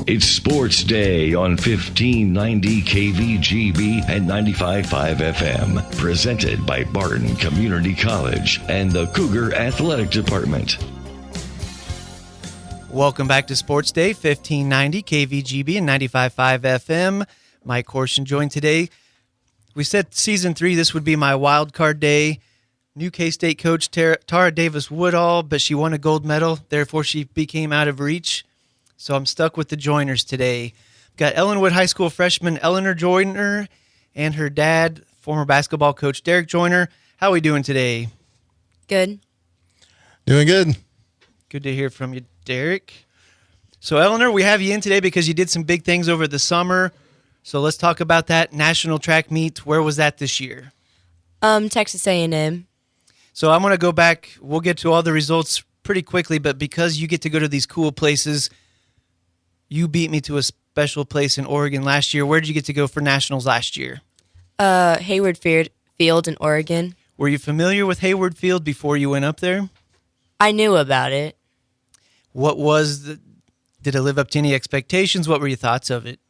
It's Sports Day on 1590 KVGB and 95.5 FM. Presented by Barton Community College and the Cougar Athletic Department. Welcome back to Sports Day, 1590 KVGB and 95.5 FM. Mike Horschen joined today. We said Season 3, this would be my wild card day. New K-State coach Tara Davis-Woodall, but she won a gold medal. Therefore, she became out of reach. So I'm stuck with the Joiners today. Got Ellinwood High School freshman Eleanor Joiner and her dad, former basketball coach Derek Joiner. How are we doing today? Good. Doing good. Good to hear from you, Derek. So, Eleanor, we have you in today because you did some big things over the summer. So let's talk about that national track meet. Where was that this year? Texas A&M. So I'm going to go back. We'll get to all the results pretty quickly, but because you get to go to these cool places, you beat me to a special place in Oregon last year. Where did you get to go for nationals last year? Hayward Field in Oregon. Were you familiar with Hayward Field before you went up there? I knew about it. Did it live up to any expectations? What were your thoughts of it?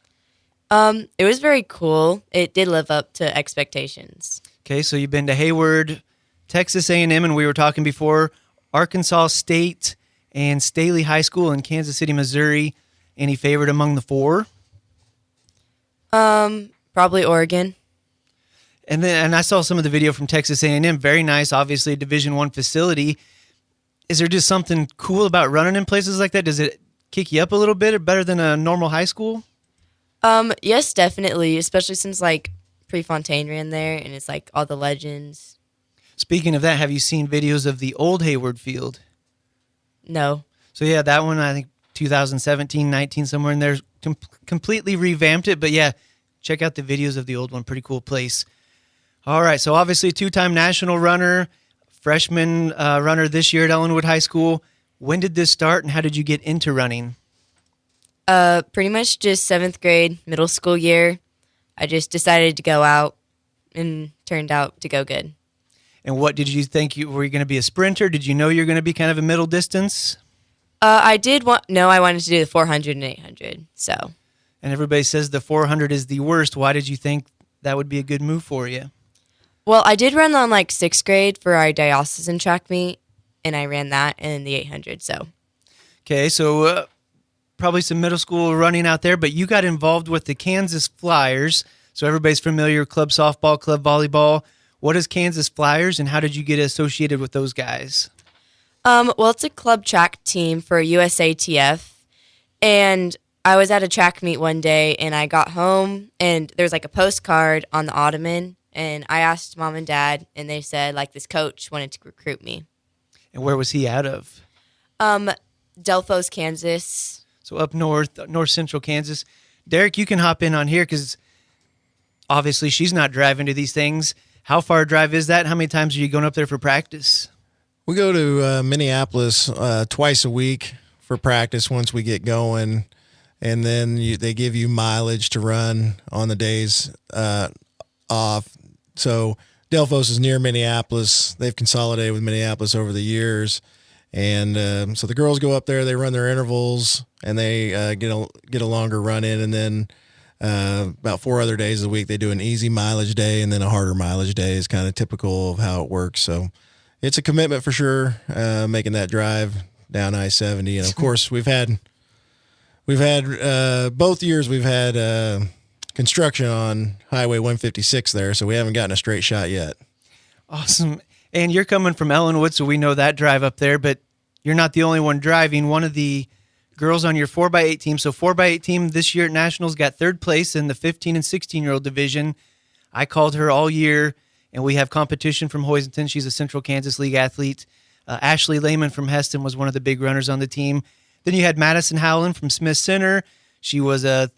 It was very cool. It did live up to expectations. Okay, so you've been to Hayward, Texas A&M, and we were talking before, Arkansas State and Staley High School in Kansas City, Missouri. Any favorite among the four? Probably Oregon. And I saw some of the video from Texas A&M. Very nice, obviously a Division I facility. Is there just something cool about running in places like that? Does it kick you up a little bit or better than a normal high school? Yes, definitely, especially since like Prefontaine ran there and it's like all the legends. Speaking of that, have you seen videos of the old Hayward Field? No. So yeah, that one, I think 2017, 19, somewhere in there, completely revamped it. But yeah, check out the videos of the old one. Pretty cool place. All right, so obviously two-time national runner, freshman runner this year at Ellinwood High School. When did this start and how did you get into running? Pretty much just 7th grade, middle school year. I just decided to go out and turned out to go good. And what did you think? Were you going to be a sprinter? Did you know you were going to be kind of a middle distance? I wanted to do the 400 and 800, so. And everybody says the 400 is the worst. Why did you think that would be a good move for you? Well, I did run on like 6th grade for our diocesan track meet, and I ran that and the 800, so. Okay, so probably some middle school running out there, but you got involved with the Kansas Flyers. So everybody's familiar, club softball, club volleyball. What is Kansas Flyers, and how did you get associated with those guys? Well, it's a club track team for USATF, and I was at a track meet one day, and I got home, and there's like a postcard on the ottoman, and I asked Mom and Dad, and they said, like, this coach wanted to recruit me. And where was he out of? Delphos, Kansas. So up north central Kansas. Derek, you can hop in on here because obviously she's not driving to these things. How far a drive is that? How many times are you going up there for practice? We go to Minneapolis twice a week for practice once we get going, and then they give you mileage to run on the days off. So Delphos is near Minneapolis. They've consolidated with Minneapolis over the years, and so the girls go up there. They run their intervals, and they get a longer run in, and then about 4 other days a week they do an easy mileage day, and then a harder mileage day is kind of typical of how it works. So it's a commitment for sure, making that drive down I-70. And of course we've had both years we've had construction on Highway 156 there, so we haven't gotten a straight shot yet. Awesome. And you're coming from Ellinwood, so we know that drive up there, but you're not the only one driving. One of the girls on your 4x8 team, so 4x8 team this year at Nationals got 3rd place in the 15 and 16-year-old division. I called her all year, and we have competition from Hoisington. She's a Central Kansas League athlete. Ashley Lehman from Heston was one of the big runners on the team. Then you had Madison Howland from Smith Center. She was a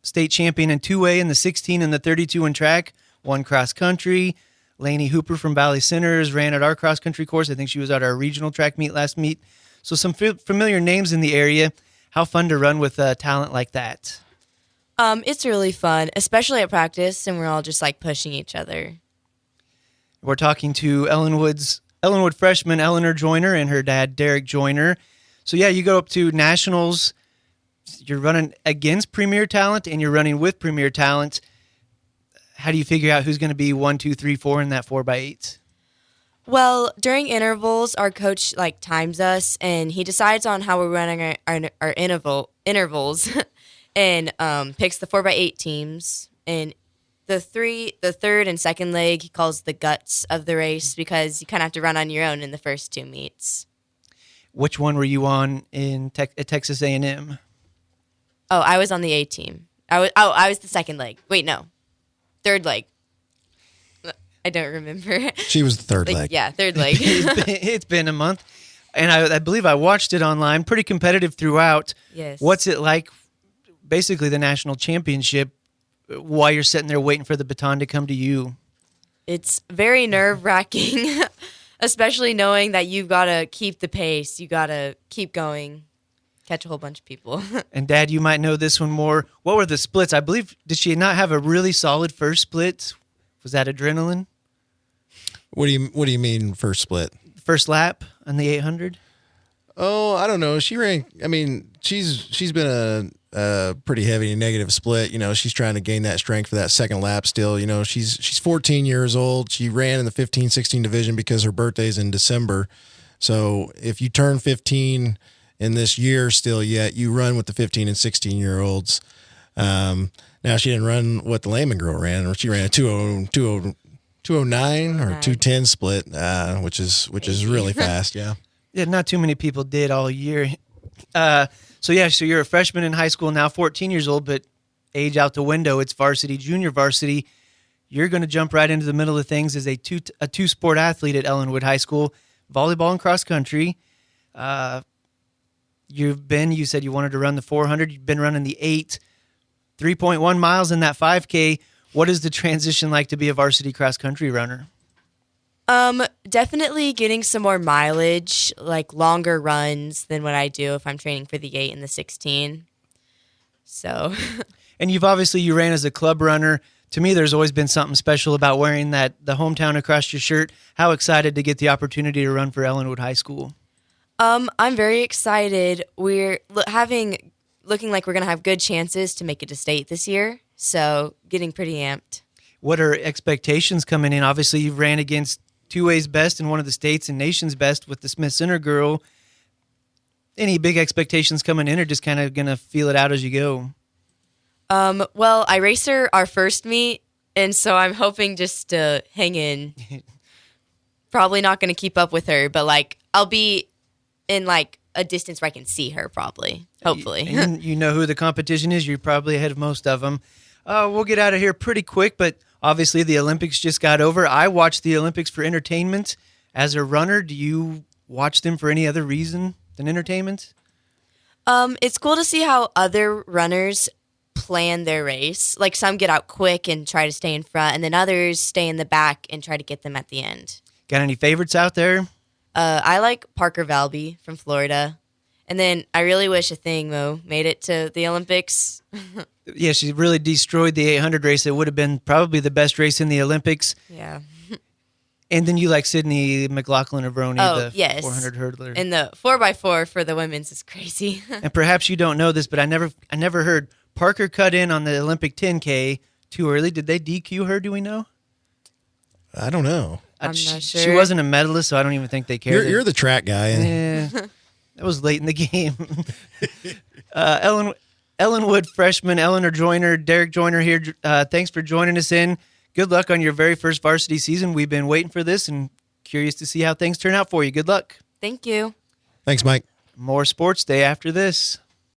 state champion in 2A in the 16 and the 32 in track, won cross country. Lainey Hooper from Valley Centers ran at our cross country course. I think she was at our regional track meet last meet. So some familiar names in the area. How fun to run with talent like that? It's really fun, especially at practice, and we're all just like pushing each other. We're talking to Ellinwood freshman Eleanor Joiner and her dad Derek Joiner. So yeah, you go up to nationals. you're running against premier talent and you're running with premier talent. How do you figure out who's going to be 1, 2, 3, 4 in that 4x8? Well, during intervals, our coach times us, and he decides on how we're running our intervals, and picks the 4x8 teams. And the third and second leg, he calls the guts of the race because you kind of have to run on your own in the first 2 meets. Which one were you on at Texas A&M? Oh, I was on the A team. I was the second leg. Wait, no. Third leg. I don't remember. She was the third leg. Yeah, third leg. It's been a month, and I believe I watched it online. Pretty competitive throughout. Yes. What's it like, basically the national championship, while you're sitting there waiting for the baton to come to you? It's very nerve-wracking, especially knowing that you've got to keep the pace. You got to keep going, catch a whole bunch of people. And Dad, you might know this one more. What were the splits? I believe, did she not have a really solid first split? Was that adrenaline? What do you mean first split? First lap on the 800? Oh, I don't know. She ran. I mean, she's been a pretty heavy negative split. You know, she's trying to gain that strength for that second lap still. You know, she's 14 years old. She ran in the 15-16 division because her birthday's in December. So if you turn 15 in this year still yet, you run with the 15 and 16-year-olds. Now, she didn't run what the Lehman girl ran. She ran a 209 or 210 split, which is really fast. Yeah. Yeah, not too many people did all year. So you're a freshman in high school now, 14 years old, but age out the window. It's varsity, junior varsity. You're going to jump right into the middle of things as a two-sport athlete at Ellinwood High School, volleyball and cross country. You said you wanted to run the 400. You've been running the 8, 3.1 miles in that 5K. What is the transition like to be a varsity cross country runner? Definitely getting some more mileage, like longer runs than what I do if I'm training for the 8 and the 16. So, and you ran as a club runner. To me, there's always been something special about wearing the hometown across your shirt. How excited to get the opportunity to run for Ellinwood High School? I'm very excited. We're looking like we're going to have good chances to make it to state this year. So getting pretty amped. What are expectations coming in? Obviously, you've ran against 2A's best and one of the state's and nation's best with the Smith Center girl. Any big expectations coming in, or just kind of going to feel it out as you go? Well, I race her our first meet, and so I'm hoping just to hang in. Probably not going to keep up with her, but I'll be in a distance where I can see her probably, hopefully. You know who the competition is. You're probably ahead of most of them. We'll get out of here pretty quick, but obviously the Olympics just got over. I watch the Olympics for entertainment. As a runner, do you watch them for any other reason than entertainment? It's cool to see how other runners plan their race. Like some get out quick and try to stay in front, and then others stay in the back and try to get them at the end. Got any favorites out there? I like Parker Valby from Florida. And then I really wish Athingmo made it to the Olympics. Yeah, she really destroyed the 800 race. It would have been probably the best race in the Olympics. Yeah. And then you like Sydney McLaughlin-Avroni, yes. 400 hurdler. And the 4x4 for the women's is crazy. And perhaps you don't know this, but I never heard Parker cut in on the Olympic 10K too early. Did they DQ her, do we know? I don't know. I'm not sure. She wasn't a medalist, so I don't even think they cared. You're the track guy. Yeah, that was late in the game. Ellinwood freshman Eleanor Joiner, Derek Joiner here. Thanks for joining us in. Good luck on your very first varsity season. We've been waiting for this and curious to see how things turn out for you. Good luck. Thank you. Thanks, Mike. More sports day after this.